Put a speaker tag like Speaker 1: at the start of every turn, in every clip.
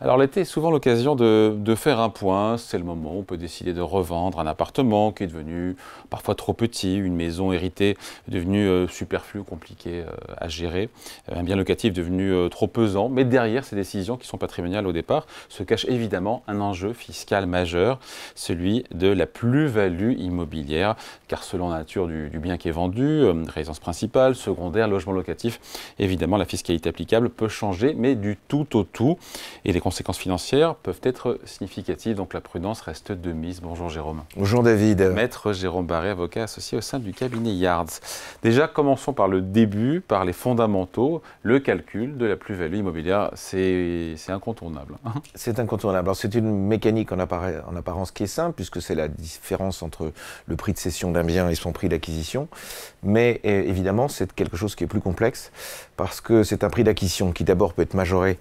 Speaker 1: Alors l'été est souvent l'occasion de faire un point, c'est le moment où on peut décider de revendre un appartement qui est devenu parfois trop petit, une maison héritée devenue superflue ou compliquée à gérer, un bien locatif devenu trop pesant, mais derrière ces décisions qui sont patrimoniales au départ se cache évidemment un enjeu fiscal majeur, celui de la plus-value immobilière, car selon la nature du bien qui est vendu, résidence principale, secondaire, logement locatif, évidemment la fiscalité applicable peut changer, mais du tout au tout. Et les conséquences financières peuvent être significatives, donc la prudence reste de mise. Bonjour Jérôme.
Speaker 2: Bonjour David.
Speaker 1: Maître Jérôme Barré, avocat associé au sein du cabinet Yards. Déjà, commençons par le début, par les fondamentaux. Le calcul de la plus-value immobilière, c'est incontournable.
Speaker 2: C'est incontournable. C'est une mécanique en apparence qui est simple, puisque c'est la différence entre le prix de cession d'un bien et son prix d'acquisition. Mais évidemment, c'est quelque chose qui est plus complexe, parce que c'est un prix d'acquisition qui d'abord peut être majoré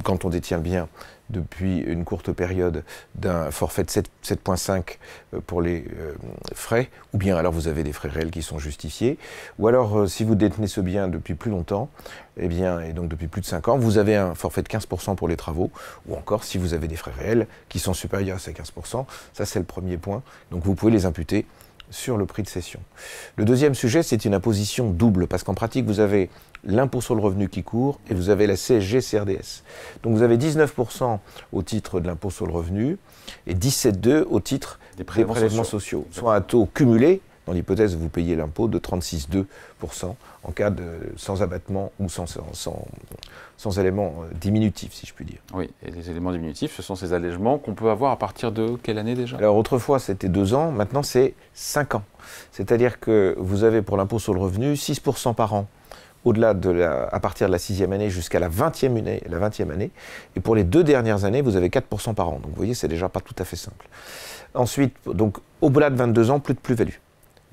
Speaker 2: quand on détient le bien depuis une courte période d'un forfait de 7,5 pour les frais, ou bien alors vous avez des frais réels qui sont justifiés, ou alors si vous détenez ce bien depuis plus longtemps, eh bien, et donc depuis plus de 5 ans, vous avez un forfait de 15% pour les travaux, ou encore si vous avez des frais réels qui sont supérieurs à ces 15%, ça c'est le premier point, donc vous pouvez les imputer sur le prix de cession. Le deuxième sujet, c'est une imposition double, parce qu'en pratique, vous avez l'impôt sur le revenu qui court et vous avez la CSG-CRDS. Donc vous avez 19% au titre de l'impôt sur le revenu et 17,2% au titre des prélèvements sociaux, soit un taux cumulé, dans l'hypothèse où vous payez l'impôt, de 36,2% en cas de sans abattement ou sans éléments diminutifs, si je puis dire.
Speaker 1: Oui, et les éléments diminutifs, ce sont ces allègements qu'on peut avoir à partir de quelle année déjà?
Speaker 2: Alors autrefois c'était 2 ans, maintenant c'est 5 ans. C'est-à-dire que vous avez pour l'impôt sur le revenu 6% par an au-delà à partir de la 6e année jusqu'à la 20e année. Et pour les 2 dernières années, vous avez 4% par an. Donc vous voyez, c'est déjà pas tout à fait simple. Ensuite, donc au-delà de 22 ans, plus de plus-value.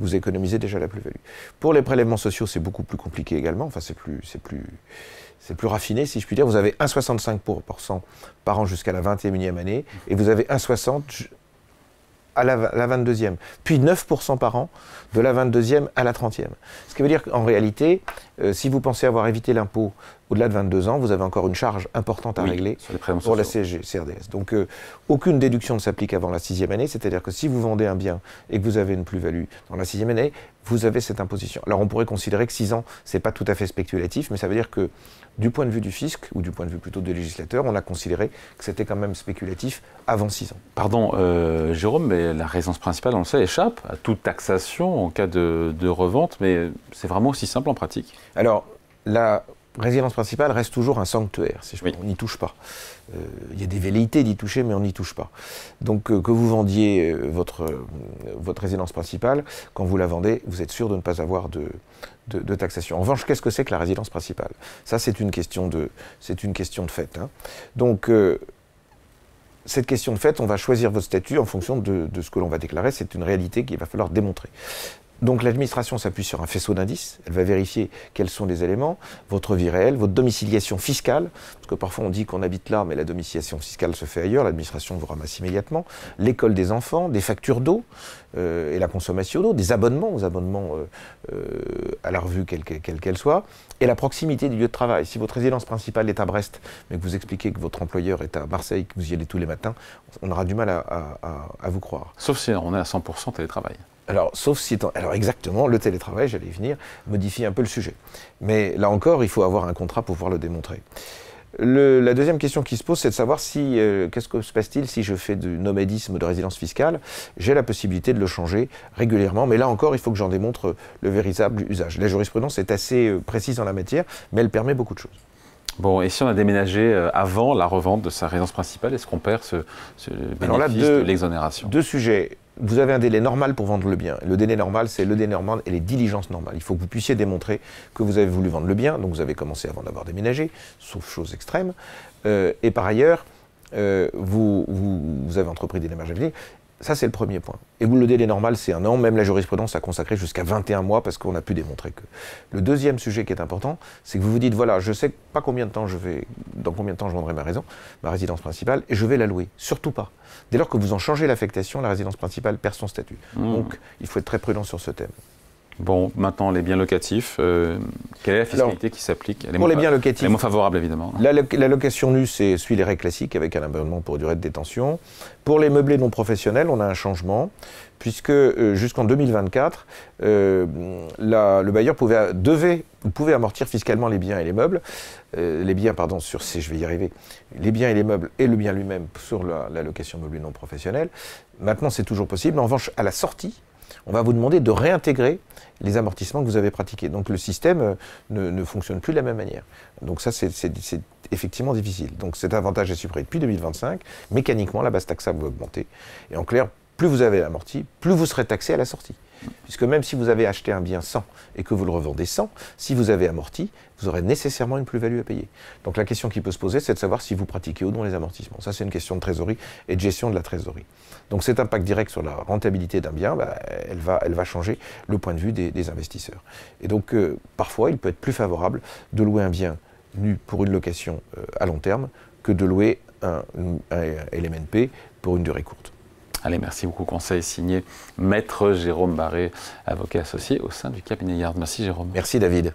Speaker 2: Vous économisez déjà la plus-value. Pour les prélèvements sociaux, c'est beaucoup plus compliqué également. Enfin, c'est plus raffiné, si je puis dire. Vous avez 1,65% par an jusqu'à la 21e année, et vous avez 1,60% à la 22e, puis 9% par an de la 22e à la 30e. Ce qui veut dire qu'en réalité, si vous pensez avoir évité l'impôt au-delà de 22 ans, vous avez encore une charge importante à régler pour la CSG-CRDS. Donc aucune déduction ne s'applique avant la 6e année, c'est-à-dire que si vous vendez un bien et que vous avez une plus-value dans la 6e année, vous avez cette imposition. Alors on pourrait considérer que 6 ans, c'est pas tout à fait spéculatif, mais ça veut dire que du point de vue du fisc, ou du point de vue plutôt des législateurs, on a considéré que c'était quand même spéculatif avant 6 ans.
Speaker 1: Pardon, Jérôme, mais la résidence principale, on le sait, échappe à toute taxation en cas de revente, mais c'est vraiment aussi simple en pratique?
Speaker 2: Alors, la résidence principale reste toujours un sanctuaire, si on n'y touche pas. Il y a des velléités d'y toucher, mais on n'y touche pas. Donc que vous vendiez votre résidence principale, quand vous la vendez, vous êtes sûr de ne pas avoir de taxation. En revanche, qu'est-ce que c'est que la résidence principale? Ça, c'est une question de fait. Hein. Donc, cette question de fait, on va choisir votre statut en fonction de ce que l'on va déclarer. C'est une réalité qu'il va falloir démontrer. Donc l'administration s'appuie sur un faisceau d'indices, elle va vérifier quels sont les éléments, votre vie réelle, votre domiciliation fiscale, parce que parfois on dit qu'on habite là, mais la domiciliation fiscale se fait ailleurs, l'administration vous ramasse immédiatement, l'école des enfants, des factures d'eau et la consommation d'eau, des abonnements aux abonnements à la revue quelle qu'elle soit, et la proximité du lieu de travail. Si votre résidence principale est à Brest, mais que vous expliquez que votre employeur est à Marseille, que vous y allez tous les matins, on aura du mal à vous croire.
Speaker 1: Sauf si on est à 100% télétravail.
Speaker 2: Alors, sauf si... Alors exactement, le télétravail, j'allais y venir, modifie un peu le sujet. Mais là encore, il faut avoir un contrat pour pouvoir le démontrer. La deuxième question qui se pose, c'est de savoir si, qu'est-ce que se passe-t-il si je fais du nomadisme de résidence fiscale? J'ai la possibilité de le changer régulièrement, mais là encore, il faut que j'en démontre le véritable usage. La jurisprudence est assez précise en la matière, mais elle permet beaucoup de choses.
Speaker 1: Bon, et si on a déménagé avant la revente de sa résidence principale, est-ce qu'on perd ce bénéfice de l'exonération?
Speaker 2: 2 sujets. Vous avez un délai normal pour vendre le bien. Le délai normal, c'est le délai normal et les diligences normales. Il faut que vous puissiez démontrer que vous avez voulu vendre le bien, donc vous avez commencé avant d'avoir déménagé, sauf chose extrême. Et par ailleurs, vous avez entrepris des démarches à venir. Ça, c'est le premier point. Et le délai normal, c'est 1 an. Même la jurisprudence a consacré jusqu'à 21 mois parce qu'on a pu démontrer que. Le deuxième sujet qui est important, c'est que vous vous dites, voilà, je sais pas dans combien de temps je vendrai ma résidence principale, et je vais la louer. Surtout pas. Dès lors que vous en changez l'affectation, la résidence principale perd son statut. Donc, il faut être très prudent sur ce thème.
Speaker 1: Bon, maintenant, les biens locatifs, quelle est la fiscalité qui s'applique?
Speaker 2: Pour les biens locatifs,
Speaker 1: elle est moins favorable, évidemment.
Speaker 2: La location nue suit les règles classiques avec un abonnement pour durée de détention. Pour les meublés non professionnels, on a un changement, puisque jusqu'en 2024, le bailleur pouvait amortir fiscalement les biens et les meubles, les biens et les meubles et le bien lui-même sur la location meublée non professionnelle. Maintenant, c'est toujours possible. En revanche, à la sortie, on va vous demander de réintégrer les amortissements que vous avez pratiqués. Donc le système ne fonctionne plus de la même manière. Donc ça, c'est effectivement difficile. Donc cet avantage est supprimé depuis 2025. Mécaniquement, la base taxable va augmenter. Et en clair, plus vous avez amorti, plus vous serez taxé à la sortie. Puisque même si vous avez acheté un bien 100 et que vous le revendez 100, si vous avez amorti, vous aurez nécessairement une plus-value à payer. Donc la question qui peut se poser, c'est de savoir si vous pratiquez ou non les amortissements. Ça, c'est une question de trésorerie et de gestion de la trésorerie. Donc cet impact direct sur la rentabilité d'un bien, elle va changer le point de vue des investisseurs. Et donc parfois, il peut être plus favorable de louer un bien nu pour une location à long terme que de louer un LMNP pour une durée courte.
Speaker 1: Allez, merci beaucoup. Conseil signé Maître Jérôme Barré, avocat associé au sein du cabinet Yard. Merci Jérôme.
Speaker 2: Merci David.